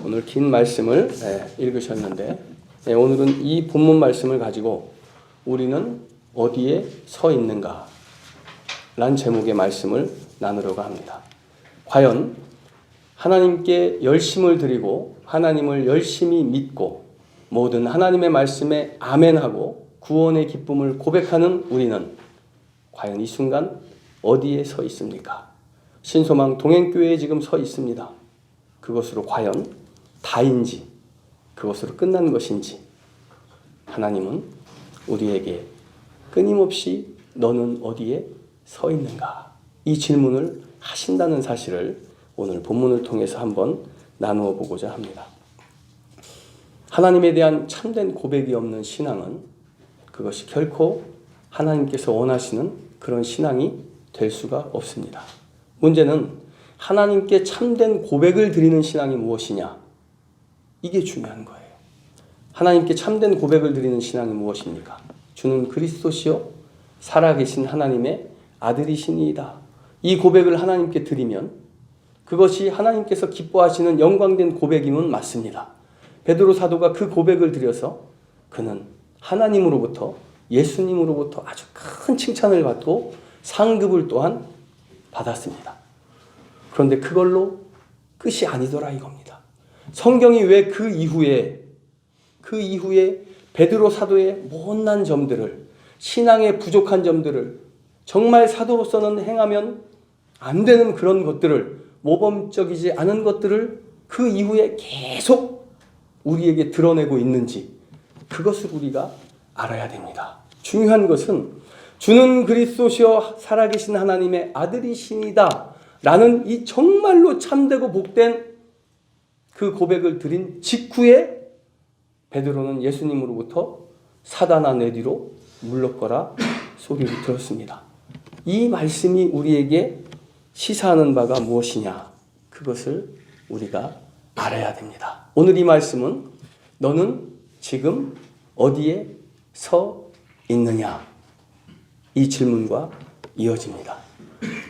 오늘 긴 말씀을 읽으셨는데 오늘은 이 본문 말씀을 가지고 우리는 어디에 서 있는가 라는 제목의 말씀을 나누려고 합니다. 과연 하나님께 열심을 드리고 하나님을 열심히 믿고 모든 하나님의 말씀에 아멘하고 구원의 기쁨을 고백하는 우리는 과연 이 순간 어디에 서 있습니까? 신소망 동행교회에 지금 서 있습니다. 그것으로 과연 다인지 그것으로 끝난 것인지 하나님은 우리에게 끊임없이 너는 어디에 서 있는가? 이 질문을 하신다는 사실을 오늘 본문을 통해서 한번 나누어 보고자 합니다. 하나님에 대한 참된 고백이 없는 신앙은 그것이 결코 하나님께서 원하시는 그런 신앙이 될 수가 없습니다. 문제는 하나님께 참된 고백을 드리는 신앙이 무엇이냐? 이게 중요한 거예요. 하나님께 참된 고백을 드리는 신앙이 무엇입니까? 주는 그리스도시요 살아계신 하나님의 아들이시니이다. 이 고백을 하나님께 드리면 그것이 하나님께서 기뻐하시는 영광된 고백임은 맞습니다. 베드로 사도가 그 고백을 드려서 그는 하나님으로부터 예수님으로부터 아주 큰 칭찬을 받고 상급을 또한 받았습니다. 그런데 그걸로 끝이 아니더라 이겁니다. 성경이 왜 그 이후에 베드로 사도의 못난 점들을, 신앙의 부족한 점들을, 정말 사도로서는 행하면 안 되는 그런 것들을, 모범적이지 않은 것들을 그 이후에 계속 우리에게 드러내고 있는지 그것을 우리가 알아야 됩니다. 중요한 것은 주는 그리스도시여 살아계신 하나님의 아들이시니다 라는 이 정말로 참되고 복된 그 고백을 드린 직후에 베드로는 예수님으로부터 사단아 내 뒤로 물러거라 소리를 들었습니다. 이 말씀이 우리에게 시사하는 바가 무엇이냐? 그것을 우리가 알아야 됩니다. 오늘 이 말씀은 너는 지금 어디에 서 있느냐? 이 질문과 이어집니다.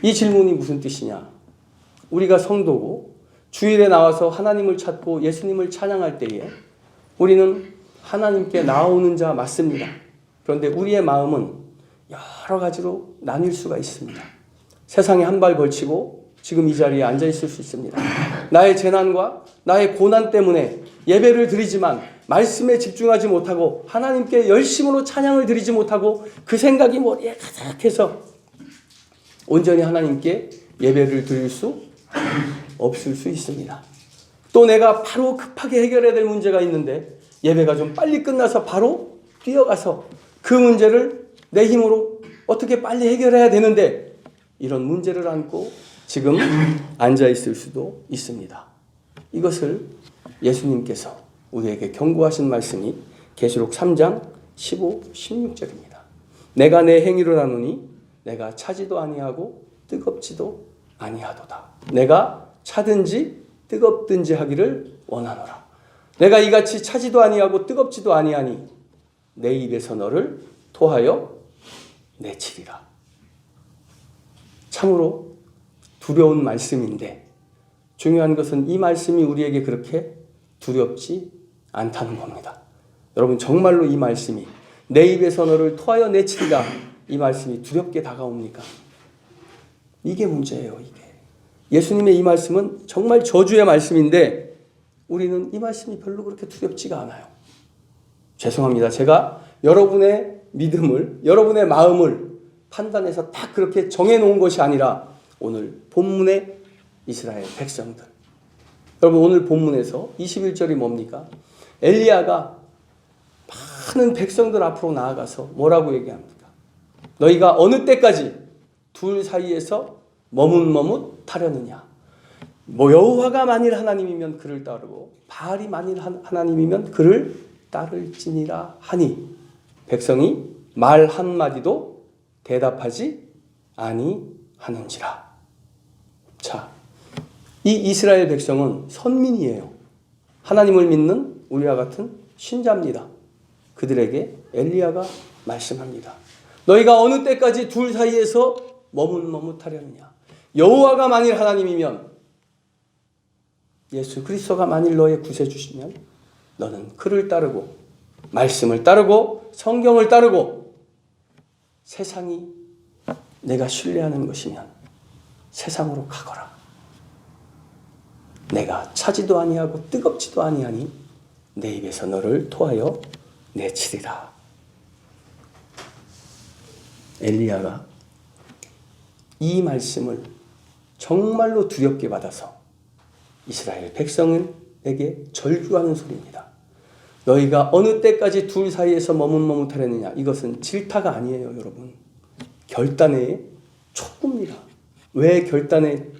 이 질문이 무슨 뜻이냐? 우리가 성도고 주일에 나와서 하나님을 찾고 예수님을 찬양할 때에 우리는 하나님께 나오는 자 맞습니다. 그런데 우리의 마음은 여러 가지로 나뉠 수가 있습니다. 세상에 한 발 걸치고 지금 이 자리에 앉아 있을 수 있습니다. 나의 재난과 나의 고난 때문에 예배를 드리지만 말씀에 집중하지 못하고 하나님께 열심으로 찬양을 드리지 못하고 그 생각이 머리에 가득해서 온전히 하나님께 예배를 드릴 수 없을 수 있습니다. 또 내가 바로 급하게 해결해야 될 문제가 있는데 예배가 좀 빨리 끝나서 바로 뛰어가서 그 문제를 내 힘으로 어떻게 빨리 해결해야 되는데 이런 문제를 안고 지금 앉아 있을 수도 있습니다. 이것을 예수님께서 우리에게 경고하신 말씀이 계시록 3장 15, 16절입니다. 내가 내 행위를 하노니 내가 차지도 아니하고 뜨겁지도 아니하도다. 내가 차든지 뜨겁든지 하기를 원하노라. 내가 이같이 차지도 아니하고 뜨겁지도 아니하니 내 입에서 너를 토하여 내치리라. 참으로 두려운 말씀인데 중요한 것은 이 말씀이 우리에게 그렇게 두렵지 않다는 겁니다. 여러분 정말로 이 말씀이 내 입에서 너를 토하여 내치리라 이 말씀이 두렵게 다가옵니까? 이게 문제예요. 이게 예수님의 이 말씀은 정말 저주의 말씀인데 우리는 이 말씀이 별로 그렇게 두렵지가 않아요. 죄송합니다. 제가 여러분의 믿음을, 여러분의 마음을 판단해서 딱 그렇게 정해놓은 것이 아니라 오늘 본문의 이스라엘 백성들. 여러분 오늘 본문에서 21절이 뭡니까? 엘리야가 많은 백성들 앞으로 나아가서 뭐라고 얘기합니까? 너희가 어느 때까지 둘 사이에서 머뭇머뭇하려느냐? 여호와가 만일 하나님이면 그를 따르고 바알이 만일 하나님이면 그를 따를지니라 하니 백성이 말 한마디도 대답하지 아니하는지라. 자, 이 이스라엘 백성은 선민이에요. 하나님을 믿는 우리와 같은 신자입니다. 그들에게 엘리야가 말씀합니다. 너희가 어느 때까지 둘 사이에서 머뭇머뭇하려느냐? 여호와가 만일 하나님이면 예수 그리스도가 만일 너의 구세주시면 너는 그를 따르고 말씀을 따르고 성경을 따르고 세상이 내가 신뢰하는 것이면 세상으로 가거라. 내가 차지도 아니하고 뜨겁지도 아니하니 내 입에서 너를 토하여 내치리라. 엘리야가 이 말씀을 정말로 두렵게 받아서 이스라엘 백성에게 절규하는 소리입니다. 너희가 어느 때까지 둘 사이에서 머뭇머뭇하려느냐. 이것은 질타가 아니에요, 여러분. 결단의 촉구입니다. 왜 결단의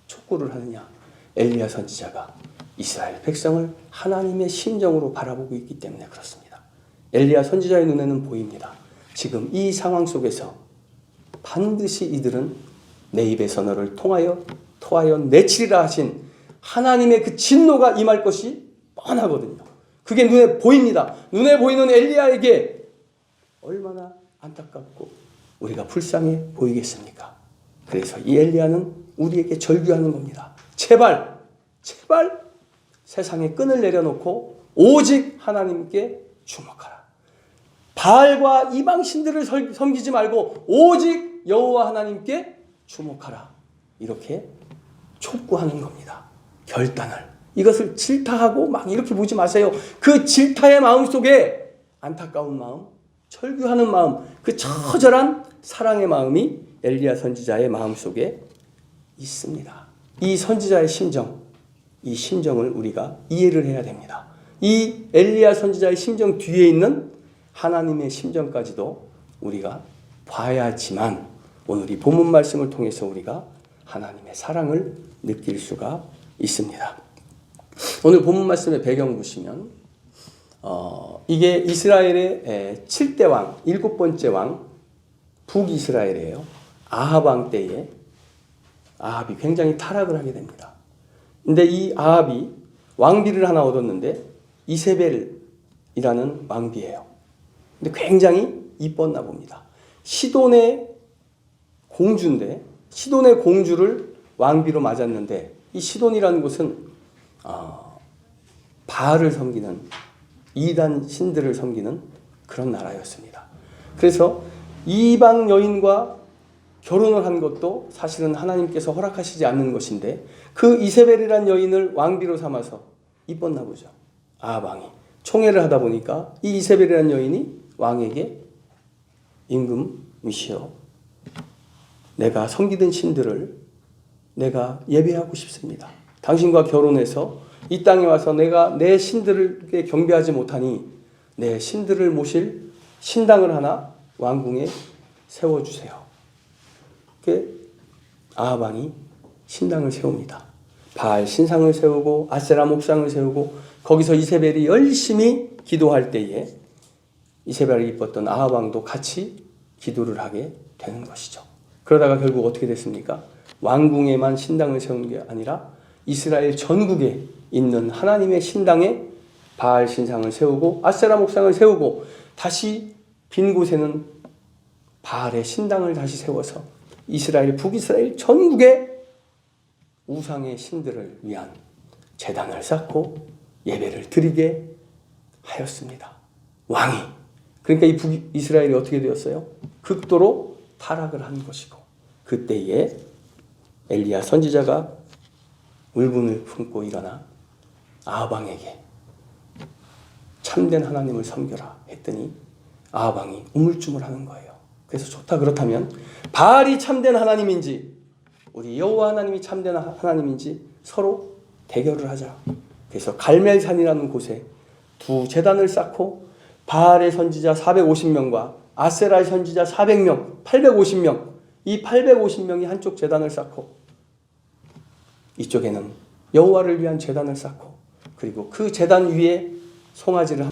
촉구를 하느냐. 엘리야 선지자가 이스라엘 백성을 하나님의 심정으로 바라보고 있기 때문에 그렇습니다. 엘리야 선지자의 눈에는 보입니다. 지금 이 상황 속에서 반드시 이들은 내 입에서 너를 토하여 내치리라 하신 하나님의 그 진노가 임할 것이 뻔하거든요. 그게 눈에 보입니다. 눈에 보이는 엘리야에게 얼마나 안타깝고 우리가 불쌍해 보이겠습니까? 그래서 이 엘리야는 우리에게 절규하는 겁니다. 제발 세상의 끈을 내려놓고 오직 하나님께 주목하라. 바알과 이방신들을 섬기지 말고 오직 여호와 하나님께 주목하라. 이렇게 촉구하는 겁니다. 결단을. 이것을 질타하고 막 이렇게 보지 마세요. 그 질타의 마음 속에 안타까운 마음, 절규하는 마음, 그 처절한 사랑의 마음이 엘리야 선지자의 마음 속에 있습니다. 이 선지자의 심정, 이 심정을 우리가 이해를 해야 됩니다. 이 엘리야 선지자의 심정 뒤에 있는 하나님의 심정까지도 우리가 봐야지만 오늘 이 본문 말씀을 통해서 우리가 하나님의 사랑을 느낄 수가 있습니다. 오늘 본문 말씀의 배경 보시면 이게 이스라엘의 7대 왕, 7번째 왕 북이스라엘이에요. 아합 왕 때에 아합이 굉장히 타락을 하게 됩니다. 근데 이 아합이 왕비를 하나 얻었는데 이세벨이라는 왕비예요. 근데 굉장히 이뻤나 봅니다. 시돈의 공주인데 시돈의 공주를 왕비로 맞았는데 이 시돈이라는 곳은 바알을 섬기는 이단 신들을 섬기는 그런 나라였습니다. 그래서 이방 여인과 결혼을 한 것도 사실은 하나님께서 허락하시지 않는 것인데 그 이세벨이라는 여인을 왕비로 삼아서 이뻤나 보죠. 아합 왕이 총애를 하다 보니까 이 이세벨이라는 여인이 왕에게 임금이시여 내가 섬기던 신들을 내가 예배하고 싶습니다. 당신과 결혼해서 이 땅에 와서 내가 내 신들에게 경배하지 못하니 내 신들을 모실 신당을 하나 왕궁에 세워주세요. 아합 왕이 신당을 세웁니다. 바알 신상을 세우고 아세라 목상을 세우고 거기서 이세벨이 열심히 기도할 때에 이세벨이 이뻤던 아합 왕도 같이 기도를 하게 되는 것이죠. 그러다가 결국 어떻게 됐습니까? 왕궁에만 신당을 세운 게 아니라 이스라엘 전국에 있는 하나님의 신당에 바알 신상을 세우고 아세라 목상을 세우고 다시 빈 곳에는 바알의 신당을 다시 세워서 이스라엘 북이스라엘 전국에 우상의 신들을 위한 제단을 쌓고 예배를 드리게 하였습니다. 왕이. 그러니까 이 북이스라엘이 어떻게 되었어요? 극도로 타락을 한 것이고 그때에 엘리야 선지자가 울분을 품고 일어나 아합 왕에게 참된 하나님을 섬겨라 했더니 아합 왕이 우물쭈물하는 거예요. 그래서 좋다 그렇다면 바알이 참된 하나님인지 우리 여호와 하나님이 참된 하나님인지 서로 대결을 하자. 그래서 갈멜산이라는 곳에 두 제단을 쌓고 바알의 선지자 450명과 아세라의 선지자 400명, 850명 이 850명이 한쪽 제단을 쌓고 이쪽에는 여호와를 위한 제단을 쌓고 그리고 그 제단 위에 송아지를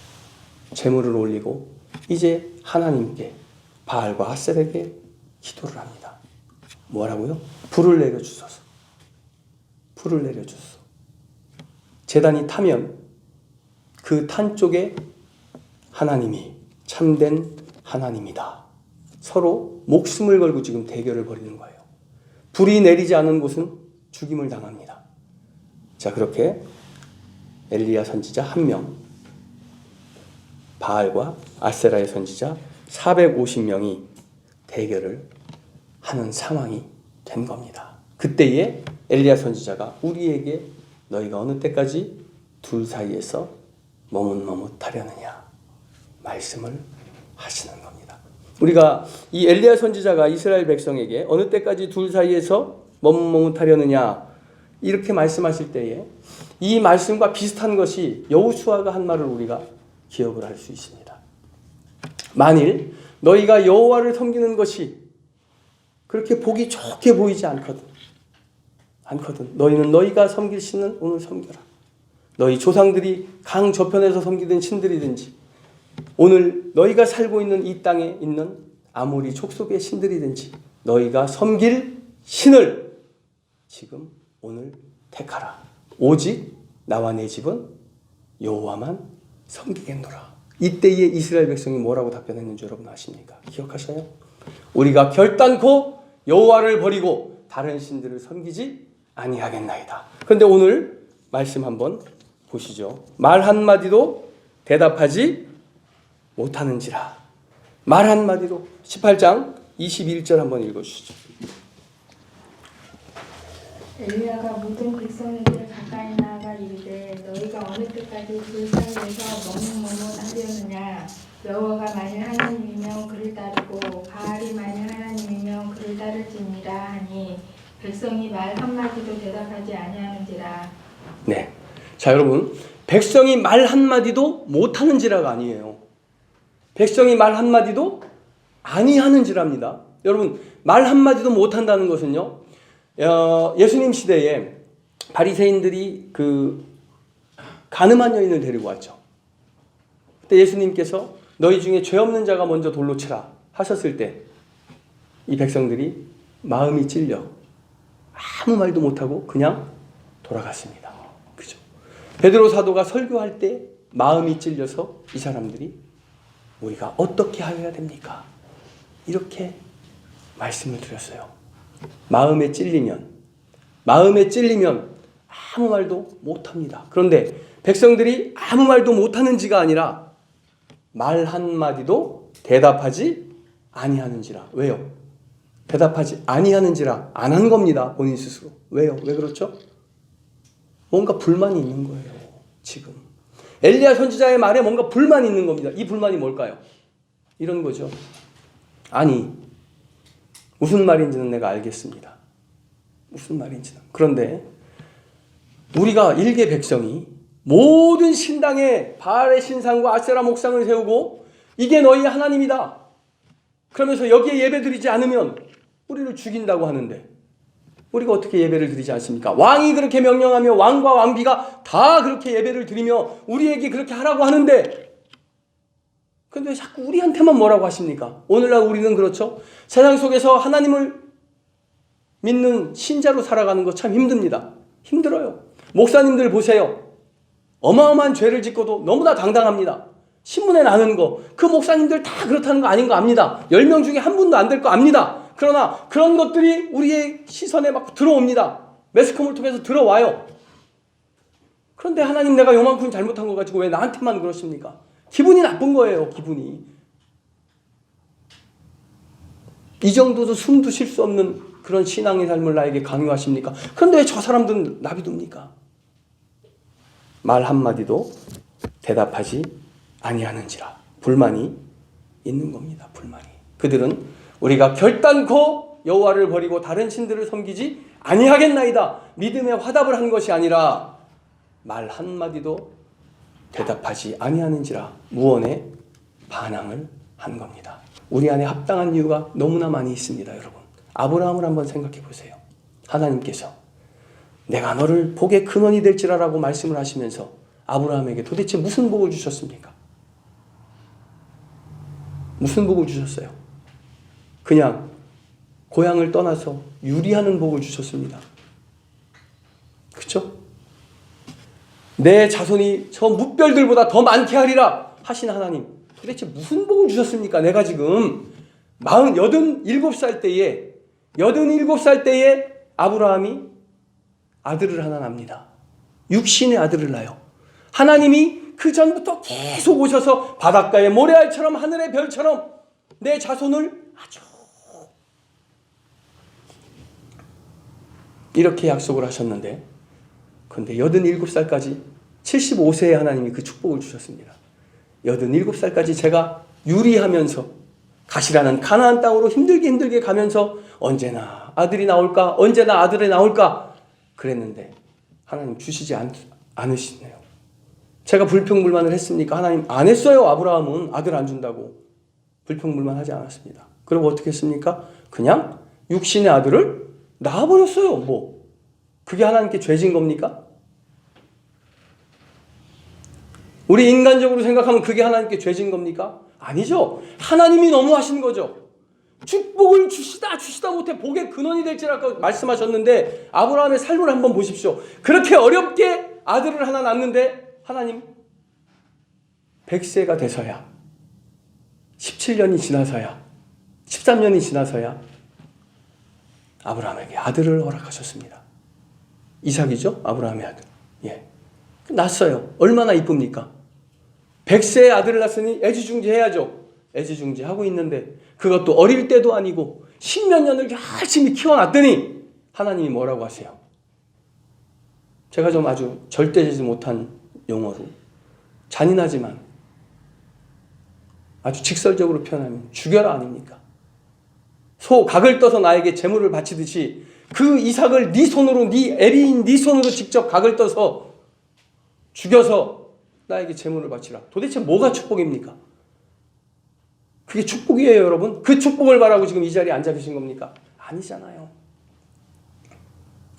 제물을 올리고 이제 하나님께 바알과 아세라에게 기도를 합니다. 뭐라고요? 불을 내려주소서. 불을 내려주소서. 제단이 타면 그 탄 쪽에 하나님이 참된 하나님이다. 서로 목숨을 걸고 지금 대결을 벌이는 거예요. 불이 내리지 않은 곳은 죽임을 당합니다. 자, 그렇게 엘리야 선지자 1명, 바알과 아세라의 선지자 450명이 대결을 하는 상황이 된 겁니다. 그때에 엘리야 선지자가 우리에게 너희가 어느 때까지 둘 사이에서 머뭇머뭇하려느냐 말씀을 하시는 겁니다. 우리가 이 엘리야 선지자가 이스라엘 백성에게 어느 때까지 둘 사이에서 머뭇머뭇하려느냐 이렇게 말씀하실 때에 이 말씀과 비슷한 것이 여호수아가 한 말을 우리가 기억을 할 수 있습니다. 만일 너희가 여호와를 섬기는 것이 그렇게 보기 좋게 보이지 않거든. 너희는 너희가 섬길 신은 오늘 섬겨라. 너희 조상들이 강 저편에서 섬기던 신들이든지 오늘 너희가 살고 있는 이 땅에 있는 아모리 족속의 신들이든지 너희가 섬길 신을 지금 오늘 택하라. 오직 나와 내 집은 여호와만 섬기겠노라. 이때에 이스라엘 백성이 뭐라고 답변했는지 여러분 아십니까? 기억하셔요? 우리가 결단코 여호와를 버리고 다른 신들을 섬기지 아니하겠나이다. 그런데 오늘 말씀 한번 보시죠. 말 한마디도 대답하지 못하는지라. 말 한마디도 18장 21절 한번 읽어주시죠. 엘리야가 모든 백성에게 가까이 나아가 이르되 너희가 어느 때까지 둘 사이에서 머뭇머뭇하려느냐. 여호와가 만일 하나님이면 그를 따르고 바알이 만일 하나님이면 그를 따를지니라 하니 백성이 말 한마디도 대답하지 아니하는지라. 네, 자 여러분, 백성이 말 한마디도 못하는지라가 아니에요. 백성이 말 한마디도 아니하는지랍니다. 여러분, 말 한마디도 못한다는 것은요, 예수님 시대에 바리새인들이 그 간음한 여인을 데리고 왔죠. 그때 예수님께서 너희 중에 죄 없는 자가 먼저 돌로 치라 하셨을 때 이 백성들이 마음이 찔려 아무 말도 못하고 그냥 돌아갔습니다. 그죠? 베드로 사도가 설교할 때 마음이 찔려서 이 사람들이 우리가 어떻게 하여야 됩니까? 이렇게 말씀을 드렸어요. 마음에 찔리면 아무 말도 못합니다. 그런데 백성들이 아무 말도 못하는지가 아니라 말 한마디도 대답하지 아니하는지라. 왜요? 대답하지 아니하는지라 안 한 겁니다. 본인 스스로. 왜요? 왜 그렇죠? 뭔가 불만이 있는 거예요. 지금 엘리야 선지자의 말에 뭔가 불만이 있는 겁니다. 이 불만이 뭘까요? 이런 거죠. 아니, 무슨 말인지는 내가 알겠습니다. 무슨 말인지는. 그런데 우리가 일개 백성이 모든 신당에 바알의 신상과 아세라 목상을 세우고 이게 너희 하나님이다. 그러면서 여기에 예배드리지 않으면 우리를 죽인다고 하는데 우리가 어떻게 예배를 드리지 않습니까? 왕이 그렇게 명령하며 왕과 왕비가 다 그렇게 예배를 드리며 우리에게 그렇게 하라고 하는데 근데 왜 자꾸 우리한테만 뭐라고 하십니까? 오늘날 우리는 그렇죠. 세상 속에서 하나님을 믿는 신자로 살아가는 거 참 힘듭니다. 힘들어요. 목사님들 보세요. 어마어마한 죄를 짓고도 너무나 당당합니다. 신문에 나는 거, 그 목사님들 다 그렇다는 거 아닌 거 압니다. 10명 중에 한 분도 안 될 거 압니다. 그러나 그런 것들이 우리의 시선에 막 들어옵니다. 매스컴을 통해서 들어와요. 그런데 하나님, 내가 요만큼 잘못한 거 가지고 왜 나한테만 그러십니까? 기분이 나쁜 거예요. 기분이. 이 정도도 숨도 쉴 수 없는 그런 신앙의 삶을 나에게 강요하십니까? 그런데 왜 저 사람들은 나비둡니까? 말 한마디도 대답하지 아니하는지라. 불만이 있는 겁니다. 불만이. 그들은 우리가 결단코 여호와를 버리고 다른 신들을 섬기지 아니하겠나이다. 믿음의 화답을 한 것이 아니라 말 한마디도 대답하지 아니하는지라 무언의 반항을 한 겁니다. 우리 안에 합당한 이유가 너무나 많이 있습니다. 여러분, 아브라함을 한번 생각해 보세요. 하나님께서 내가 너를 복의 근원이 될지라라고 말씀을 하시면서 아브라함에게 도대체 무슨 복을 주셨습니까? 무슨 복을 주셨어요? 그냥 고향을 떠나서 유리하는 복을 주셨습니다. 그렇죠? 내 자손이 저 뭇별들보다 더 많게 하리라 하신 하나님, 도대체 무슨 복을 주셨습니까? 내가 지금 87살 때에 아브라함이 아들을 하나 납니다. 육신의 아들을 낳아요. 하나님이 그 전부터 계속 오셔서 바닷가의 모래알처럼 하늘의 별처럼 내 자손을 아주 이렇게 약속을 하셨는데, 그런데 87살까지 75세에 하나님이 그 축복을 주셨습니다. 87살까지 제가 유리하면서 가시라는 가나안 땅으로 힘들게 가면서 언제나 아들이 나올까, 언제나 아들이 나올까 그랬는데 하나님 주시지 않으시네요. 제가 불평불만을 했습니까? 하나님 안 했어요. 아브라함은 아들 안 준다고 불평불만 하지 않았습니다. 그리고 어떻게 했습니까? 그냥 육신의 아들을 낳아버렸어요. 뭐 그게 하나님께 죄진 겁니까? 우리 인간적으로 생각하면 그게 하나님께 죄진 겁니까? 아니죠. 하나님이 너무 하신 거죠. 축복을 주시다 못해 복의 근원이 될지라고 말씀하셨는데, 아브라함의 삶을 한번 보십시오. 그렇게 어렵게 아들을 하나 낳는데 하나님 100세가 돼서야, 17년이 지나서야, 13년이 지나서야 아브라함에게 아들을 허락하셨습니다. 이삭이죠? 아브라함의 아들. 예. 낳았어요. 얼마나 이쁩니까? 100세의 아들을 낳았으니 애지중지해야죠. 애지중지하고 있는데 그것도 어릴 때도 아니고 10몇 년을 열심히 키워놨더니 하나님이 뭐라고 하세요? 제가 좀 아주 절대되지 못한 용어로 잔인하지만 아주 직설적으로 표현하면 죽여라 아닙니까? 소 각을 떠서 나에게 제물을 바치듯이 그 이삭을 네 손으로, 네 애리인 네 손으로 직접 각을 떠서 죽여서 나에게 제물을 바치라. 도대체 뭐가 축복입니까? 그게 축복이에요, 여러분? 그 축복을 바라고 지금 이 자리에 앉아 계신 겁니까? 아니잖아요.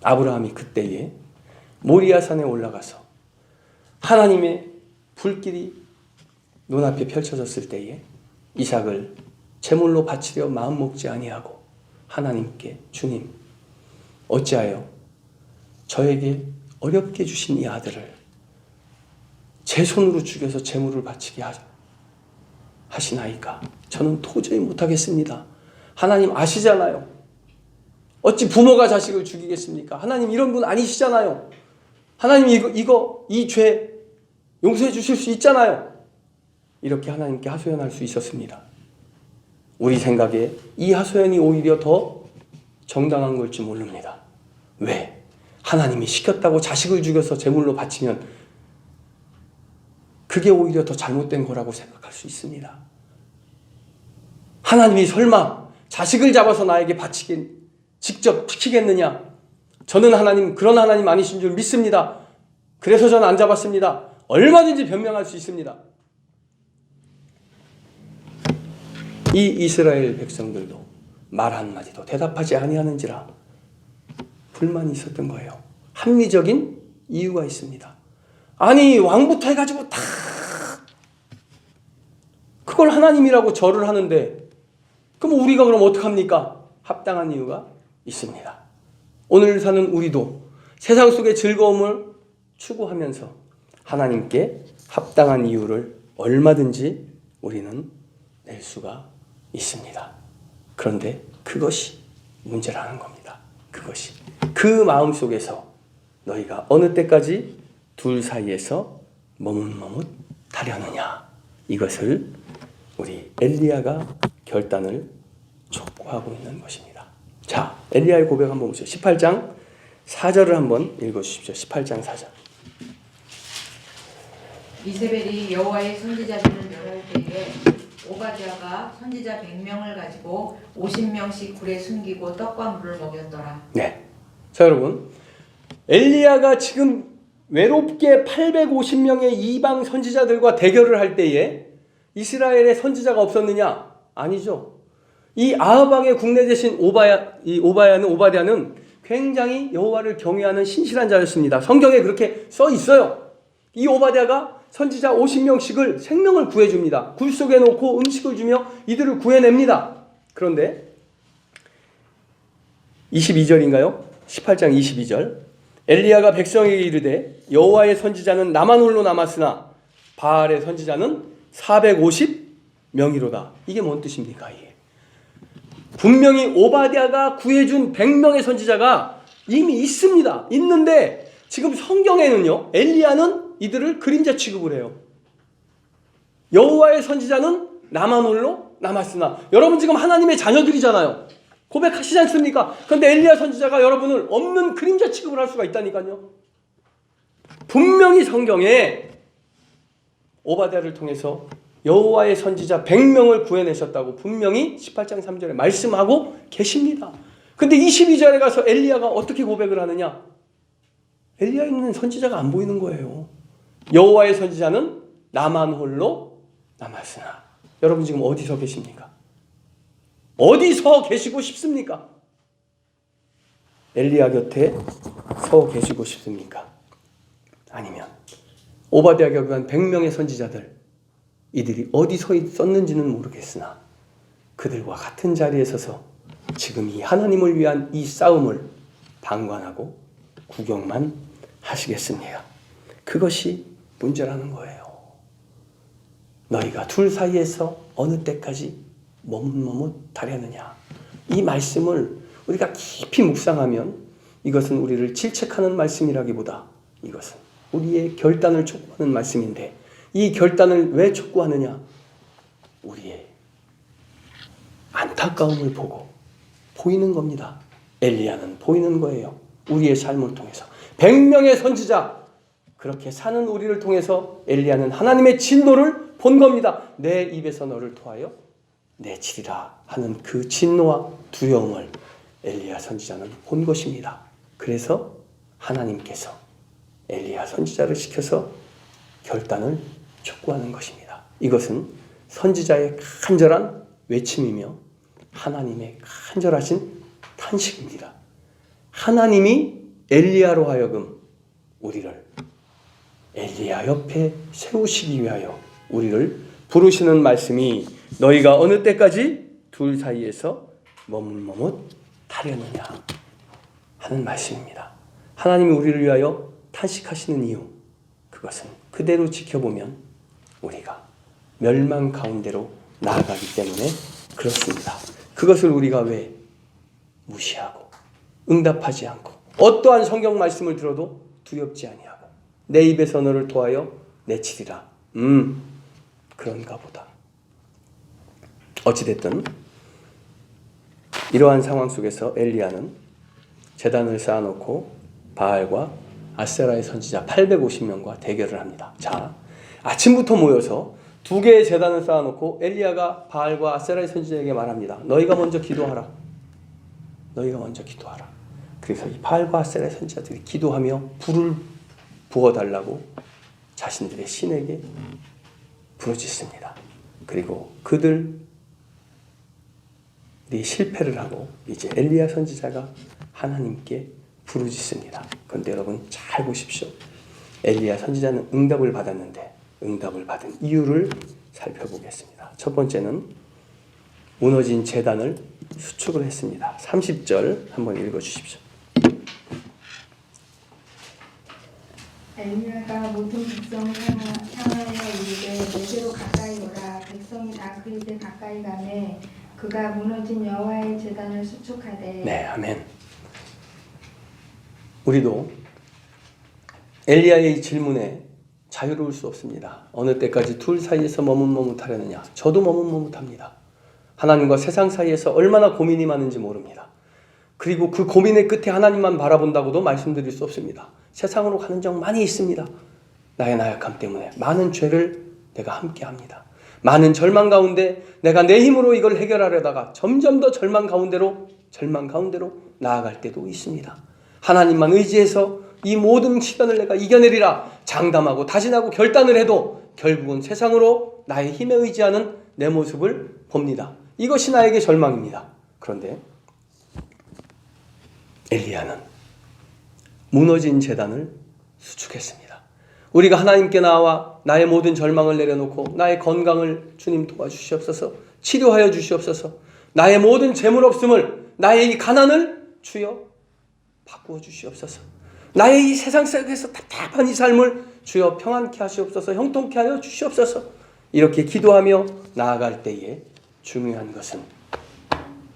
아브라함이 그때에 모리아산에 올라가서 하나님의 불길이 눈앞에 펼쳐졌을 때에 이삭을 제물로 바치려 마음 먹지 아니하고 하나님께, 주님 어찌하여 저에게 어렵게 주신 이 아들을 제 손으로 죽여서 제물을 바치게 하시나이까? 저는 도저히 못하겠습니다. 하나님 아시잖아요. 어찌 부모가 자식을 죽이겠습니까? 하나님 이런 분 아니시잖아요. 하나님 이 죄 용서해 주실 수 있잖아요. 이렇게 하나님께 하소연할 수 있었습니다. 우리 생각에 이 하소연이 오히려 더 정당한 걸지 모릅니다. 왜? 하나님이 시켰다고 자식을 죽여서 제물로 바치면 그게 오히려 더 잘못된 거라고 생각할 수 있습니다. 하나님이 설마 자식을 잡아서 나에게 직접 시키겠느냐? 저는 하나님, 그런 하나님 아니신 줄 믿습니다. 그래서 저는 안 잡았습니다. 얼마든지 변명할 수 있습니다. 이 이스라엘 백성들도 말 한마디도 대답하지 아니하는지라 불만이 있었던 거예요. 합리적인 이유가 있습니다. 아니 왕부터 해가지고 다 그걸 하나님이라고 절을 하는데 그럼 우리가 그럼 어떡합니까? 합당한 이유가 있습니다. 오늘 사는 우리도 세상 속의 즐거움을 추구하면서 하나님께 합당한 이유를 얼마든지 우리는 낼 수가 있습니다. 그런데 그것이 문제라는 겁니다. 그것이 그 마음속에서 너희가 어느 때까지 둘 사이에서 머뭇머뭇하려느냐, 이것을 우리 엘리야가 결단을 촉구하고 있는 것입니다. 자, 엘리야의 고백 한번 보세요. 18장 4절을 한번 읽어주십시오. 18장 4절. 이세벨이 여호와의 선지자들을 멸할 때에 오바댜가 선지자 100명을 가지고 50명씩 굴에 숨기고 떡과 물을 먹였더라. 네. 자, 여러분, 엘리야가 지금 외롭게 850명의 이방 선지자들과 대결을 할 때에 이스라엘에 선지자가 없었느냐? 아니죠. 이 아합왕의 국내 대신 오바댜는 굉장히 여호와를 경외하는 신실한 자였습니다. 성경에 그렇게 써 있어요. 이 오바댜가 선지자 50명씩을 생명을 구해줍니다. 굴 속에 놓고 음식을 주며 이들을 구해냅니다. 그런데 22절인가요? 18장 22절. 엘리야가 백성에게 이르되 여호와의 선지자는 나만 홀로 남았으나 바알의 선지자는 450명이로다. 이게 뭔 뜻입니까? 이게 분명히 오바댜가 구해준 100명의 선지자가 이미 있습니다. 있는데 지금 성경에는요, 엘리야는 이들을 그림자 취급을 해요. 여호와의 선지자는 나만 홀로 남았으나, 여러분 지금 하나님의 자녀들이잖아요. 고백하시지 않습니까? 그런데 엘리야 선지자가 여러분을 없는 그림자 취급을 할 수가 있다니까요. 분명히 성경에 오바댜를 통해서 여호와의 선지자 100명을 구해내셨다고 분명히 18장 3절에 말씀하고 계십니다. 근데 22절에 가서 엘리야가 어떻게 고백을 하느냐? 엘리야에 있는 선지자가 안 보이는 거예요. 여호와의 선지자는 나만 홀로 남았으나. 여러분 지금 어디서 계십니까? 어디서 계시고 싶습니까? 엘리야 곁에 서 계시고 싶습니까? 아니면 오바댜 격한 100명의 선지자들, 이들이 어디서 있었는지는 모르겠으나 그들과 같은 자리에 서서 지금 이 하나님을 위한 이 싸움을 방관하고 구경만 하시겠습니까? 그것이 문제라는 거예요. 너희가 둘 사이에서 어느 때까지 머뭇머뭇하려느냐. 이 말씀을 우리가 깊이 묵상하면 이것은 우리를 질책하는 말씀이라기보다 이것은 우리의 결단을 촉구하는 말씀인데, 이 결단을 왜 촉구하느냐? 우리의 안타까움을 보고 보이는 겁니다. 엘리야는 보이는 거예요. 우리의 삶을 통해서 100명의 선지자, 그렇게 사는 우리를 통해서 엘리야는 하나님의 진노를 본 겁니다. 내 입에서 너를 토하여 내치리라 하는 그 진노와 두려움을 엘리야 선지자는 본 것입니다. 그래서 하나님께서 엘리야 선지자를 시켜서 결단을 촉구하는 것입니다. 이것은 선지자의 간절한 외침이며 하나님의 간절하신 탄식입니다. 하나님이 엘리야로 하여금 우리를 엘리야 옆에 세우시기 위하여 우리를 부르시는 말씀이 너희가 어느 때까지 둘 사이에서 머뭇머뭇하려느냐 하는 말씀입니다. 하나님이 우리를 위하여 탄식하시는 이유, 그것은 그대로 지켜보면 우리가 멸망 가운데로 나아가기 때문에 그렇습니다. 그것을 우리가 왜 무시하고 응답하지 않고 어떠한 성경 말씀을 들어도 두렵지 아니하고 내 입에서 너를 토하여 내치리라. 그런가 보다. 어찌됐든 이러한 상황 속에서 엘리야는 제단을 쌓아놓고 바알과 아세라의 선지자 850명과 대결을 합니다. 자, 아침부터 모여서 두 개의 제단을 쌓아놓고 엘리야가 바알과 아세라의 선지자에게 말합니다. 너희가 먼저 기도하라. 너희가 먼저 기도하라. 그래서 이 바알과 아세라의 선지자들이 기도하며 불을 부어달라고 자신들의 신에게 부르짖습니다. 그리고 그들이 실패를 하고 이제 엘리야 선지자가 하나님께 부르짖습니다. 그런데 여러분 잘 보십시오. 엘리야 선지자는 응답을 받았는데 응답을 받은 이유를 살펴보겠습니다. 첫 번째는 무너진 제단을 수축을 했습니다. 30절 한번 읽어주십시오. 엘리야가 모든 백성을 향하여 이르되 내게로 가까이 오라. 백성이 다 그 입에 가까이 가매 그가 무너진 여호와의 제단을 수축하되. 네, 아멘. 우리도 엘리야의 질문에 자유로울 수 없습니다. 어느 때까지 둘 사이에서 머뭇머뭇하려느냐. 저도 머뭇머뭇합니다. 하나님과 세상 사이에서 얼마나 고민이 많은지 모릅니다. 그리고 그 고민의 끝에 하나님만 바라본다고도 말씀드릴 수 없습니다. 세상으로 가는 적 많이 있습니다. 나의 나약함 때문에 많은 죄를 내가 함께합니다. 많은 절망 가운데 내가 내 힘으로 이걸 해결하려다가 점점 더 절망 가운데로 나아갈 때도 있습니다. 하나님만 의지해서 이 모든 시련을 내가 이겨내리라 장담하고 다짐하고 결단을 해도 결국은 세상으로 나의 힘에 의지하는 내 모습을 봅니다. 이것이 나에게 절망입니다. 그런데 엘리야는 무너진 제단을 수축했습니다. 우리가 하나님께 나와 나의 모든 절망을 내려놓고 나의 건강을 주님 도와주시옵소서, 치료하여 주시옵소서, 나의 모든 재물 없음을, 나의 이 가난을 주여 바꾸어 주시옵소서, 나의 이 세상 속에서 답답한 이 삶을 주여 평안케 하시옵소서, 형통케 하여 주시옵소서, 이렇게 기도하며 나아갈 때에 중요한 것은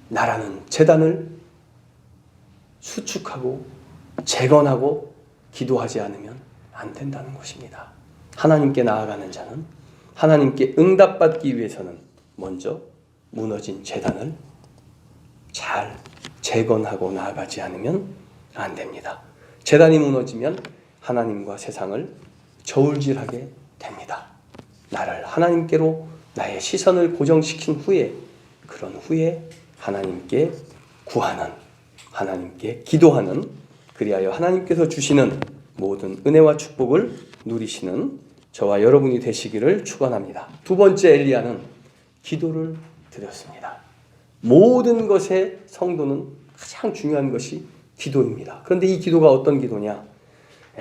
나라는 제단을 수축하고 재건하고 기도하지 않으면 안 된다는 것입니다. 하나님께 나아가는 자는 하나님께 응답받기 위해서는 먼저 무너진 제단을 잘 재건하고 나아가지 않으면 안 됩니다. 제단이 무너지면 하나님과 세상을 저울질하게 됩니다. 나를 하나님께로 나의 시선을 고정시킨 후에 그런 후에 하나님께 구하는, 하나님께 기도하는, 그리하여 하나님께서 주시는 모든 은혜와 축복을 누리시는 저와 여러분이 되시기를 축원합니다. 두 번째, 엘리야는 기도를 드렸습니다. 모든 것의 성도는 가장 중요한 것이 기도입니다. 그런데 이 기도가 어떤 기도냐?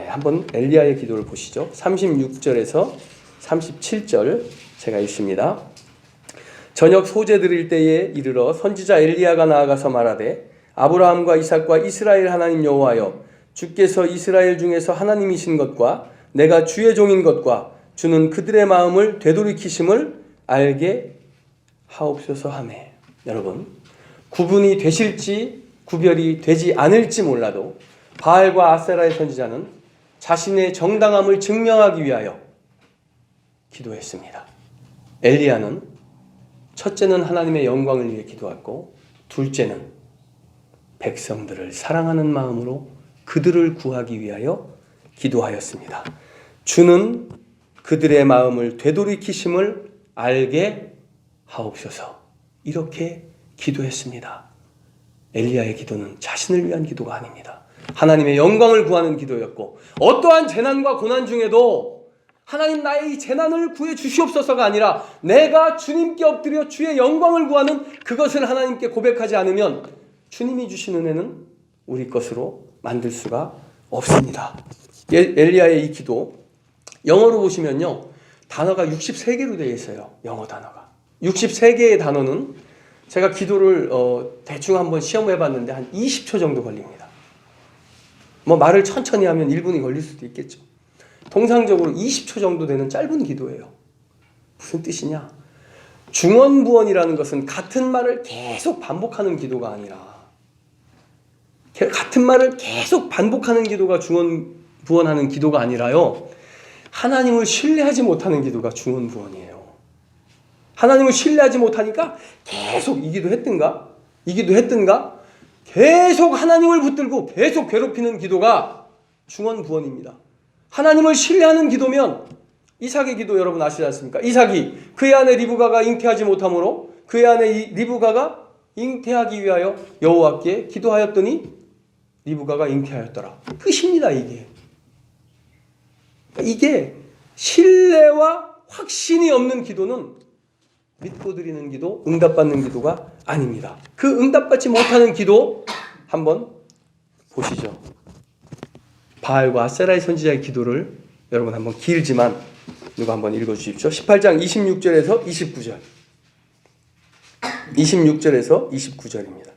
한번 엘리야의 기도를 보시죠. 36절에서 37절 제가 읽습니다. 저녁 소제 드릴 때에 이르러 선지자 엘리야가 나아가서 말하되 아브라함과 이삭과 이스라엘 하나님 여호와여, 주께서 이스라엘 중에서 하나님이신 것과 내가 주의 종인 것과 주는 그들의 마음을 되돌이키심을 알게 하옵소서 하매. 여러분, 구분이 되실지 구별이 되지 않을지 몰라도 바알과 아세라의 선지자는 자신의 정당함을 증명하기 위하여 기도했습니다. 엘리야는 첫째는 하나님의 영광을 위해 기도했고, 둘째는 백성들을 사랑하는 마음으로 그들을 구하기 위하여 기도하였습니다. 주는 그들의 마음을 되돌이키심을 알게 하옵소서. 이렇게 기도했습니다. 엘리야의 기도는 자신을 위한 기도가 아닙니다. 하나님의 영광을 구하는 기도였고, 어떠한 재난과 고난 중에도 하나님 나의 이 재난을 구해 주시옵소서가 아니라 내가 주님께 엎드려 주의 영광을 구하는 그것을 하나님께 고백하지 않으면 주님이 주신 은혜는 우리 것으로 만들 수가 없습니다. 엘리야의 이 기도, 영어로 보시면요, 단어가 63개로 되어 있어요. 영어 단어가 63개의 단어는 제가 기도를 대충 한번 시험해 봤는데 한 20초 정도 걸립니다. 뭐 말을 천천히 하면 1분이 걸릴 수도 있겠죠. 통상적으로 20초 정도 되는 짧은 기도예요. 무슨 뜻이냐? 중언부언이라는 것은 같은 말을 계속 반복하는 기도가 아니라, 같은 말을 계속 반복하는 기도가 중언부언하는 기도가 아니라요, 하나님을 신뢰하지 못하는 기도가 중언부언이에요. 하나님을 신뢰하지 못하니까 계속 이 기도 했든가 이 기도 했든가 계속 하나님을 붙들고 계속 괴롭히는 기도가 중언부언입니다. 하나님을 신뢰하는 기도면 이삭의 기도 여러분 아시지 않습니까? 이삭이 그의 아내 리브가가 잉태하지 못하므로 그의 아내 리브가가 잉태하기 위하여 여호와께 기도하였더니 리브가가 잉태하였더라. 끝입니다. 이게 신뢰와 확신이 없는 기도는 믿고 드리는 기도, 응답받는 기도가 아닙니다. 그 응답받지 못하는 기도 한번 보시죠. 바알과 아세라의 선지자의 기도를 여러분 한번 길지만 누가 한번 읽어주십시오. 18장 26절에서 29절. 26절에서 29절입니다.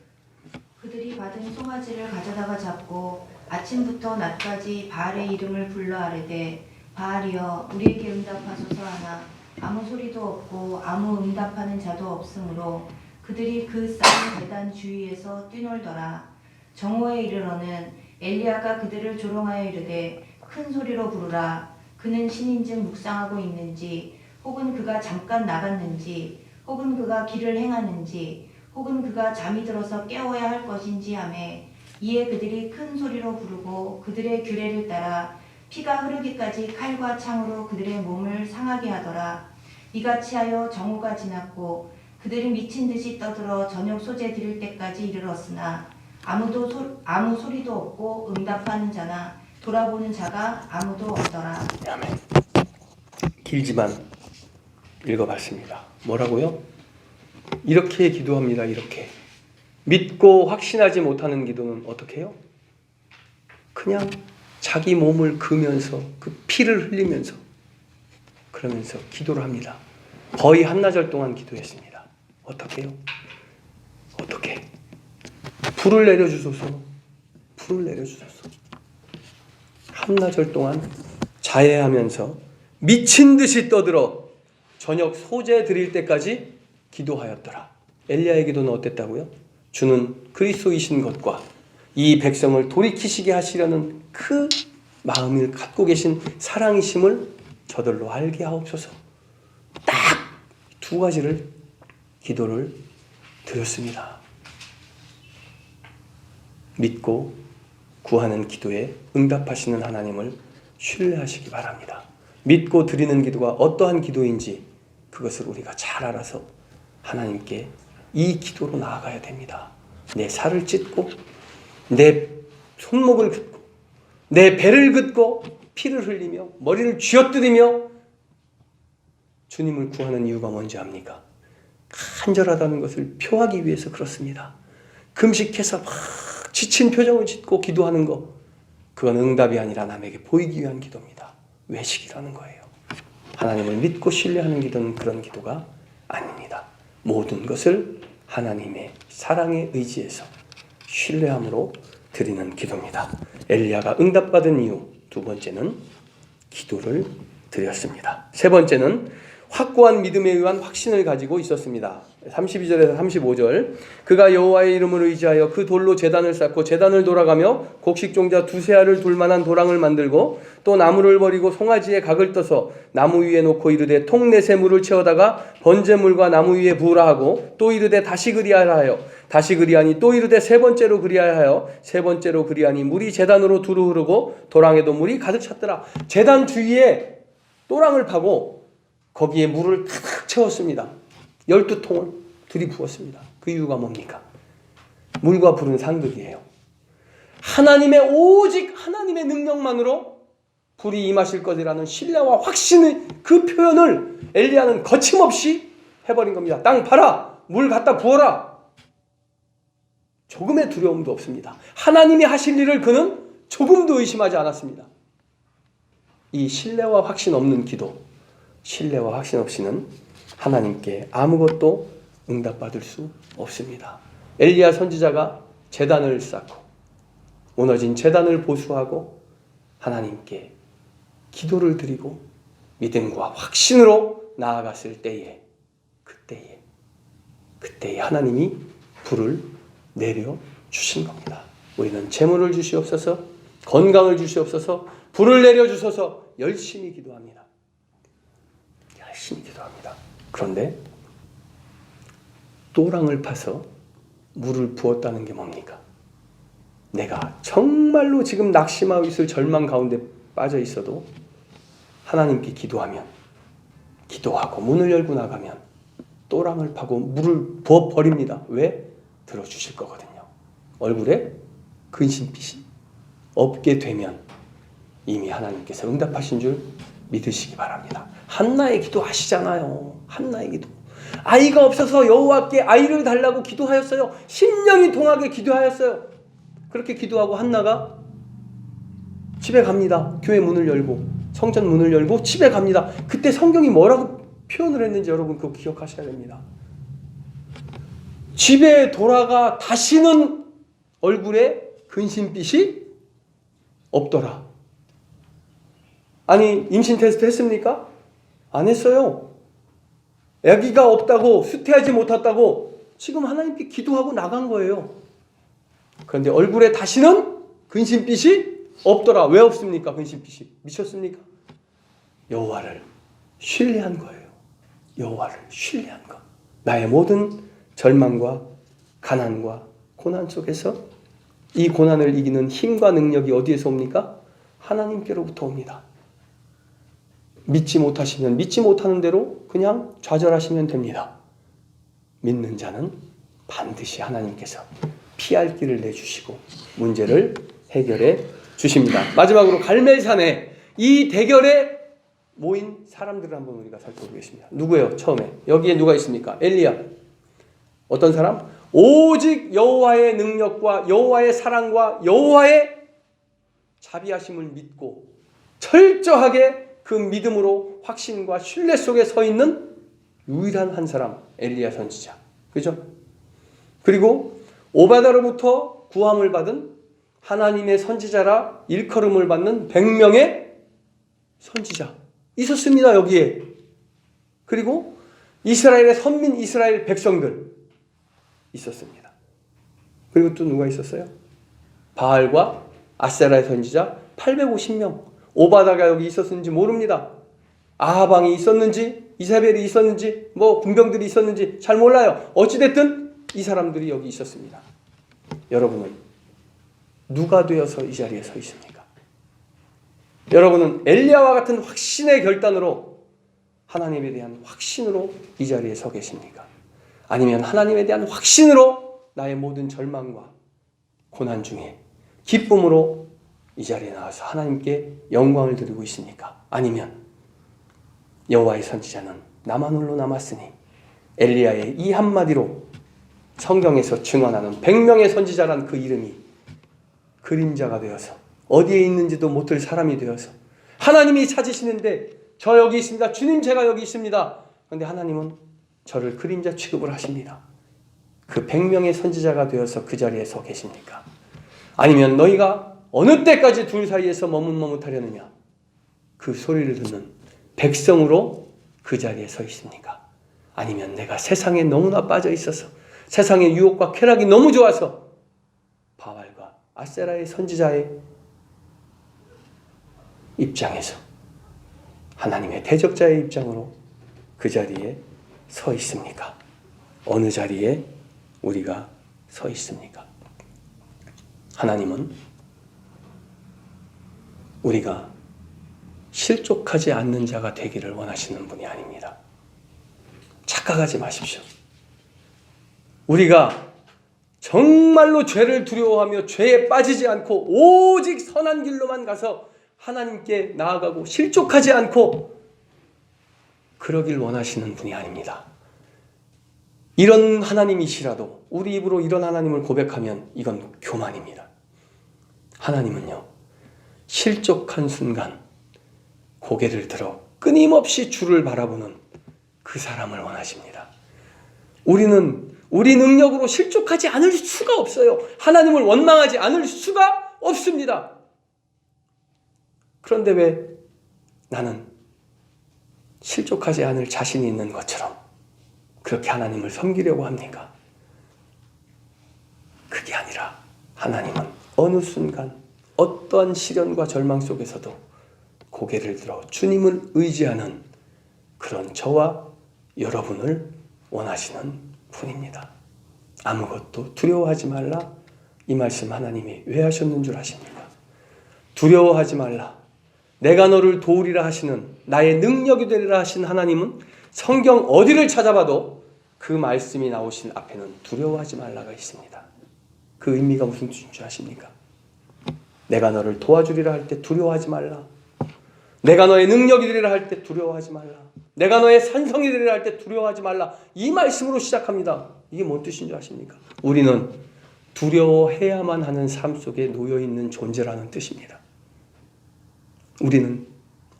그들이 받은 송아지를 가져다가 잡고 아침부터 낮까지 바알의 이름을 불러 아뢰되 바알이여 우리에게 응답하소서 하나 아무 소리도 없고 아무 응답하는 자도 없으므로 그들이 그 쌓인 제단 주위에서 뛰놀더라. 정오에 이르러는 엘리야가 그들을 조롱하여 이르되 큰 소리로 부르라. 그는 신인즉 묵상하고 있는지, 혹은 그가 잠깐 나갔는지, 혹은 그가 길을 행하는지, 혹은 그가 잠이 들어서 깨워야 할 것인지 하매, 이에 그들이 큰 소리로 부르고 그들의 규례를 따라 피가 흐르기까지 칼과 창으로 그들의 몸을 상하게 하더라. 이같이 하여 정오가 지났고 그들이 미친 듯이 떠들어 저녁 소재 드릴 때까지 이르렀으나 아무 소리도 없고 응답하는 자나 돌아보는 자가 아무도 없더라. 아멘. 길지만 읽어봤습니다. 뭐라고요? 이렇게 기도합니다. 이렇게 믿고 확신하지 못하는 기도는 어떻게 해요? 그냥 자기 몸을 그으면서 그 피를 흘리면서 그러면서 기도를 합니다. 거의 한나절 동안 기도했습니다. 어떻게 해요? 어떻게? 불을 내려주소서. 불을 내려주소서. 한나절 동안 자해하면서 미친 듯이 떠들어 저녁 소재 드릴 때까지 기도하였더라. 엘리야의 기도는 어땠다고요? 주는 그리스도이신 것과 이 백성을 돌이키시게 하시려는 그 마음을 갖고 계신 사랑이심을 저들로 알게 하옵소서. 딱 두 가지를 기도를 드렸습니다. 믿고 구하는 기도에 응답하시는 하나님을 신뢰하시기 바랍니다. 믿고 드리는 기도가 어떠한 기도인지 그것을 우리가 잘 알아서 하나님께 이 기도로 나아가야 됩니다. 내 살을 찢고 내 손목을 긋고 내 배를 긋고 피를 흘리며 머리를 쥐어뜯으며 주님을 구하는 이유가 뭔지 압니까? 간절하다는 것을 표하기 위해서 그렇습니다. 금식해서 막 지친 표정을 짓고 기도하는 것, 그건 응답이 아니라 남에게 보이기 위한 기도입니다. 외식이라는 거예요. 하나님을 믿고 신뢰하는 기도는 그런 기도가 아닙니다. 모든 것을 하나님의 사랑에 의지해서 신뢰함으로 드리는 기도입니다. 엘리야가 응답받은 이유, 두 번째는 기도를 드렸습니다. 세 번째는 확고한 믿음에 의한 확신을 가지고 있었습니다. 32절에서 35절, 그가 여호와의 이름을 의지하여 그 돌로 제단을 쌓고 제단을 돌아가며 곡식종자 두세 알을 둘 만한 도랑을 만들고 또 나무를 버리고 송아지에 각을 떠서 나무 위에 놓고 이르되 통넷에 물을 채워다가 번제물과 나무 위에 부으라 하고 또 이르되 다시 그리하라 하여 다시 그리하니 또 이르되 세 번째로 그리하여 하여 세 번째로 그리하니 물이 제단으로 두루 흐르고 도랑에도 물이 가득 찼더라. 제단 주위에 도랑을 파고 거기에 물을 가득 채웠습니다. 12통을 들이부었습니다. 그 이유가 뭡니까? 물과 불은 상극이에요. 하나님의 오직 하나님의 능력만으로 불이 임하실 것이라는 신뢰와 확신의 그 표현을 엘리야는 거침없이 해버린 겁니다. 땅 파라! 물 갖다 부어라! 조금의 두려움도 없습니다. 하나님이 하실 일을 그는 조금도 의심하지 않았습니다. 이 신뢰와 확신 없는 기도, 신뢰와 확신 없이는 하나님께 아무것도 응답받을 수 없습니다. 엘리야 선지자가 제단을 쌓고 무너진 제단을 보수하고 하나님께 기도를 드리고 믿음과 확신으로 나아갔을 때에 그때에 하나님이 불을 내려주신 겁니다. 우리는 재물을 주시옵소서, 건강을 주시옵소서, 불을 내려주소서 열심히 기도합니다. 열심히 기도합니다. 그런데 또랑을 파서 물을 부었다는 게 뭡니까? 내가 정말로 지금 낙심하고 있을 절망 가운데 빠져 있어도 하나님께 기도하고 문을 열고 나가면 또랑을 파고 물을 부어버립니다. 왜? 들어주실 거거든요. 얼굴에 근심빛이 없게 되면 이미 하나님께서 응답하신 줄 믿으시기 바랍니다. 한나의 기도 아시잖아요. 한나의 기도. 아이가 없어서 여호와께 아이를 달라고 기도하였어요. 10년이 동하게 기도하였어요. 그렇게 기도하고 한나가 집에 갑니다. 교회 문을 열고 성전 문을 열고 집에 갑니다. 그때 성경이 뭐라고 표현을 했는지 여러분 그거 기억하셔야 됩니다. 집에 돌아가 다시는 얼굴에 근심빛이 없더라. 아니 임신 테스트 했습니까? 안 했어요. 아기가 없다고 수태하지 못했다고 지금 하나님께 기도하고 나간 거예요. 그런데 얼굴에 다시는 근심빛이 없더라. 왜 없습니까? 근심빛이. 미쳤습니까? 여호와를 신뢰한 거예요. 여호와를 신뢰한 것. 나의 모든 절망과 가난과 고난 속에서 이 고난을 이기는 힘과 능력이 어디에서 옵니까? 하나님께로부터 옵니다. 믿지 못하시면 믿지 못하는 대로 그냥 좌절하시면 됩니다. 믿는 자는 반드시 하나님께서 피할 길을 내주시고 문제를 해결해 주십니다. 마지막으로 갈멜산에 이 대결에 모인 사람들을 한번 우리가 살펴보겠습니다. 누구예요? 처음에 여기에 누가 있습니까? 엘리야. 어떤 사람? 오직 여호와의 능력과 여호와의 사랑과 여호와의 자비하심을 믿고 철저하게 그 믿음으로 확신과 신뢰 속에 서 있는 유일한 한 사람, 엘리야 선지자. 그죠? 그리고 오바다로부터 구함을 받은 하나님의 선지자라 일컬음을 받는 100명의 선지자 있었습니다. 여기에. 그리고 이스라엘의 선민 이스라엘 백성들 있었습니다. 그리고 또 누가 있었어요? 바알과 아세라의 선지자 850명. 오바다가 여기 있었는지 모릅니다. 아하방이 있었는지 이사벨이 있었는지 뭐 군병들이 있었는지 잘 몰라요. 어찌됐든 이 사람들이 여기 있었습니다. 여러분은 누가 되어서 이 자리에 서 있습니까? 여러분은 엘리야와 같은 확신의 결단으로 하나님에 대한 확신으로 이 자리에 서 계십니까? 아니면 하나님에 대한 확신으로 나의 모든 절망과 고난 중에 기쁨으로 이 자리에 나와서 하나님께 영광을 드리고 있습니까? 아니면 여호와의 선지자는 나만 홀로 남았으니 엘리야의 이 한마디로 성경에서 증언하는 100명의 선지자란 그 이름이 그림자가 되어서 어디에 있는지도 못할 사람이 되어서 하나님이 찾으시는데 저 여기 있습니다. 주님 제가 여기 있습니다. 그런데 하나님은 저를 그림자 취급을 하십니다. 그 100명의 선지자가 되어서 그 자리에 서 계십니까? 아니면 너희가 어느 때까지 둘 사이에서 머뭇머뭇하려느냐? 그 소리를 듣는 백성으로 그 자리에 서 있습니까? 아니면 내가 세상에 너무나 빠져 있어서 세상의 유혹과 쾌락이 너무 좋아서 바알과 아세라의 선지자의 입장에서 하나님의 대적자의 입장으로 그 자리에 서 있습니까? 어느 자리에 우리가 서 있습니까? 하나님은 우리가 실족하지 않는 자가 되기를 원하시는 분이 아닙니다. 착각하지 마십시오. 우리가 정말로 죄를 두려워하며 죄에 빠지지 않고 오직 선한 길로만 가서 하나님께 나아가고 실족하지 않고 그러길 원하시는 분이 아닙니다. 이런 하나님이시라도 우리 입으로 이런 하나님을 고백하면 이건 교만입니다. 하나님은요, 실족한 순간 고개를 들어 끊임없이 주를 바라보는 그 사람을 원하십니다. 우리는 우리 능력으로 실족하지 않을 수가 없어요. 하나님을 원망하지 않을 수가 없습니다. 그런데 왜 나는 실족하지 않을 자신이 있는 것처럼 그렇게 하나님을 섬기려고 합니까? 그게 아니라 하나님은 어느 순간 어떠한 시련과 절망 속에서도 고개를 들어 주님을 의지하는 그런 저와 여러분을 원하시는 분입니다. 아무것도 두려워하지 말라. 이 말씀 하나님이 왜 하셨는 줄 아십니까? 두려워하지 말라. 내가 너를 도우리라 하시는 나의 능력이 되리라 하신 하나님은 성경 어디를 찾아봐도 그 말씀이 나오신 앞에는 두려워하지 말라가 있습니다. 그 의미가 무슨 뜻인 줄 아십니까? 내가 너를 도와주리라 할 때 두려워하지 말라. 내가 너의 능력이 되리라 할 때 두려워하지 말라. 내가 너의 산성이 되리라 할 때 두려워하지 말라. 이 말씀으로 시작합니다. 이게 뭔 뜻인 줄 아십니까? 우리는 두려워해야만 하는 삶 속에 놓여있는 존재라는 뜻입니다. 우리는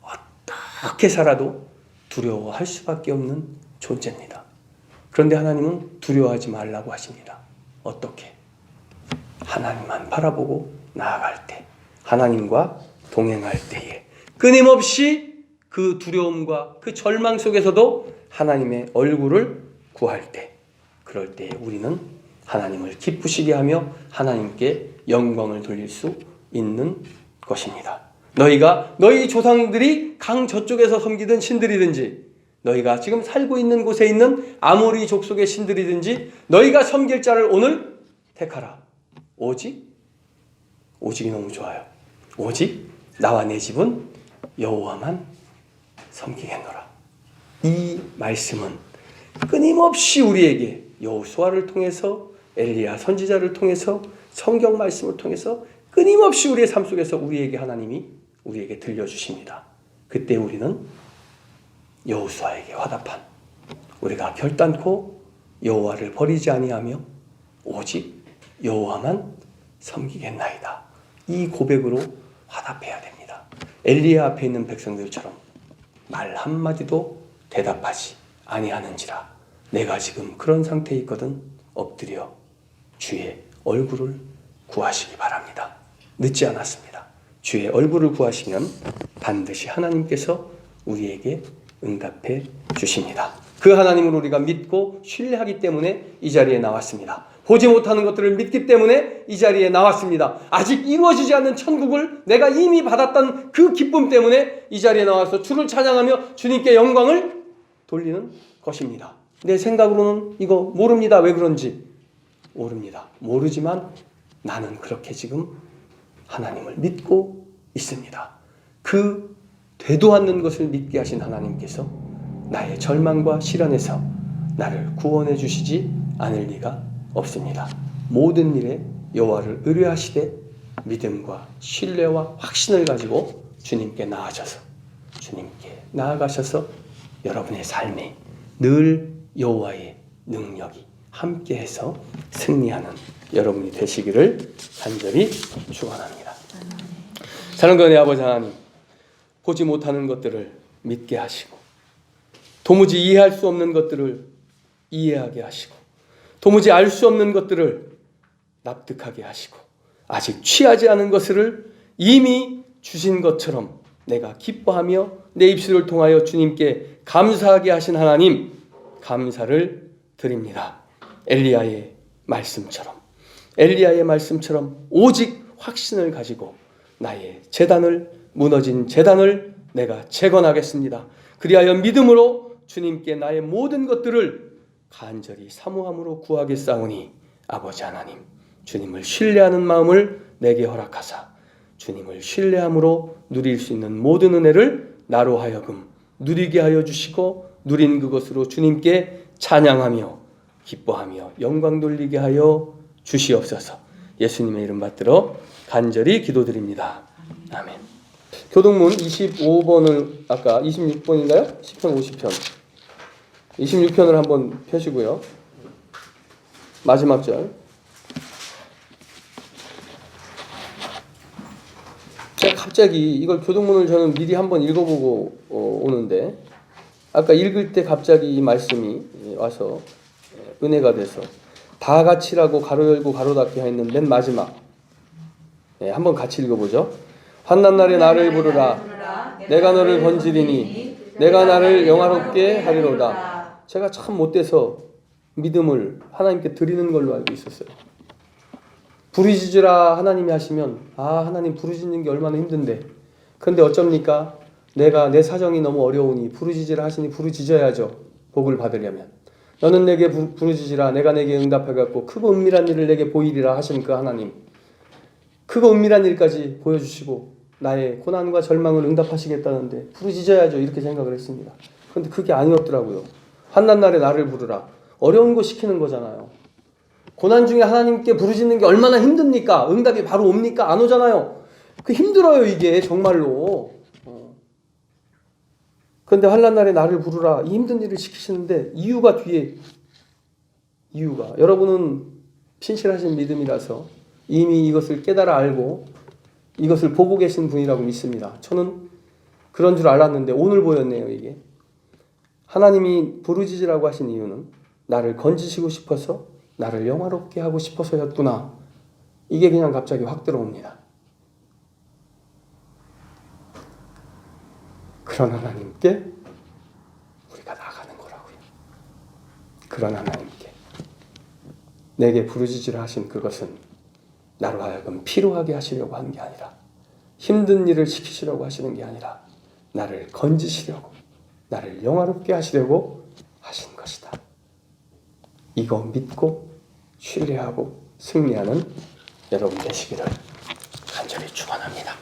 어떻게 살아도 두려워할 수밖에 없는 존재입니다. 그런데 하나님은 두려워하지 말라고 하십니다. 어떻게? 하나님만 바라보고 나아갈 때, 하나님과 동행할 때에 끊임없이 그 두려움과 그 절망 속에서도 하나님의 얼굴을 구할 때, 그럴 때 우리는 하나님을 기쁘시게 하며 하나님께 영광을 돌릴 수 있는 것입니다. 너희가 너희 조상들이 강 저쪽에서 섬기던 신들이든지 너희가 지금 살고 있는 곳에 있는 아모리 족속의 신들이든지 너희가 섬길 자를 오늘 택하라. 오직이 너무 좋아요. 오직 나와 내 집은 여호와만 섬기겠노라. 이 말씀은 끊임없이 우리에게 여호수아를 통해서 엘리야 선지자를 통해서 성경 말씀을 통해서 끊임없이 우리의 삶 속에서 우리에게 하나님이 우리에게 들려주십니다. 그때 우리는 여호수아에게 화답한 우리가 결단코 여호와를 버리지 아니하며 오직 여호와만 섬기겠나이다. 이 고백으로 화답해야 됩니다. 엘리야 앞에 있는 백성들처럼 말 한마디도 대답하지 아니하는지라 내가 지금 그런 상태에 있거든 엎드려 주의 얼굴을 구하시기 바랍니다. 늦지 않았습니다. 주의 얼굴을 구하시면 반드시 하나님께서 우리에게 응답해 주십니다. 그 하나님을 우리가 믿고 신뢰하기 때문에 이 자리에 나왔습니다. 보지 못하는 것들을 믿기 때문에 이 자리에 나왔습니다. 아직 이루어지지 않는 천국을 내가 이미 받았던 그 기쁨 때문에 이 자리에 나와서 주를 찬양하며 주님께 영광을 돌리는 것입니다. 내 생각으로는 이거 모릅니다. 왜 그런지 모릅니다. 모르지만 나는 그렇게 지금 하나님을 믿고 있습니다. 그 되도 않는 것을 믿게 하신 하나님께서 나의 절망과 시련에서 나를 구원해 주시지 않을 리가 없습니다. 모든 일에 여호와를 의뢰하시되 믿음과 신뢰와 확신을 가지고 주님께 나아가셔서 여러분의 삶에 늘 여호와의 능력이 함께해서 승리하는 여러분이 되시기를 간절히 축원합니다. 사랑하는 은혜의 아버지 하나님, 보지 못하는 것들을 믿게 하시고 도무지 이해할 수 없는 것들을 이해하게 하시고 도무지 알 수 없는 것들을 납득하게 하시고 아직 취하지 않은 것을 이미 주신 것처럼 내가 기뻐하며 내 입술을 통하여 주님께 감사하게 하신 하나님, 감사를 드립니다. 엘리야의 말씀처럼 오직 확신을 가지고 나의 무너진 제단을 내가 재건하겠습니다. 그리하여 믿음으로 주님께 나의 모든 것들을 간절히 사모함으로 구하겠사오니 아버지 하나님, 주님을 신뢰하는 마음을 내게 허락하사 주님을 신뢰함으로 누릴 수 있는 모든 은혜를 나로 하여금 누리게 하여 주시고 누린 그것으로 주님께 찬양하며 기뻐하며 영광 돌리게 하여 주시옵소서. 예수님의 이름 받들어 간절히 기도드립니다. 아멘. 교동문 25번을 아까 26번인가요? 10편 50편 26편을 한번 펴시고요. 마지막 절. 제가 갑자기 이걸 교동문을 저는 미리 한번 읽어보고 오는데 아까 읽을 때 갑자기 이 말씀이 와서 은혜가 돼서 다 같이라고 가로 열고 가로 닫기 하였는 맨 마지막 한번 같이 읽어보죠. 환난 날에 나를 부르라. 내가 너를 건지리니 내가 나를 영화롭게 하리로다. 제가 참 못돼서 믿음을 하나님께 드리는 걸로 알고 있었어요. 부르짖으라 하나님이 하시면 하나님 부르짖는 게 얼마나 힘든데 그런데 어쩝니까? 내가 내 사정이 너무 어려우니 부르짖으라 하시니 부르짖어야죠. 복을 받으려면. 너는 내게 부르짖으라 내가 내게 응답해갖고 크고 은밀한 일을 내게 보이리라 하신 그 하나님, 크고 은밀한 일까지 보여주시고 나의 고난과 절망을 응답하시겠다는데 부르짖어야죠 이렇게 생각을 했습니다. 그런데 그게 아니었더라고요. 환난 날에 나를 부르라. 어려운 거 시키는 거잖아요. 고난 중에 하나님께 부르짖는 게 얼마나 힘듭니까? 응답이 바로 옵니까? 안 오잖아요. 힘들어요 이게 정말로. 그런데 환난 날에 나를 부르라 이 힘든 일을 시키시는데 이유가 여러분은 신실하신 믿음이라서 이미 이것을 깨달아 알고 이것을 보고 계신 분이라고 믿습니다. 저는 그런 줄 알았는데 오늘 보였네요. 이게 하나님이 부르짖으라고 하신 이유는 나를 건지시고 싶어서 나를 영화롭게 하고 싶어서였구나. 이게 그냥 갑자기 확 들어옵니다. 그런 하나님께 우리가 나가는 거라고요. 그런 하나님께 내게 부르짖으라 하신 그것은 나로 하여금 피로하게 하시려고 하는 게 아니라 힘든 일을 시키시려고 하시는 게 아니라 나를 건지시려고 나를 영화롭게 하시려고 하신 것이다. 이거 믿고 신뢰하고 승리하는 여러분 되시기를 간절히 축원합니다.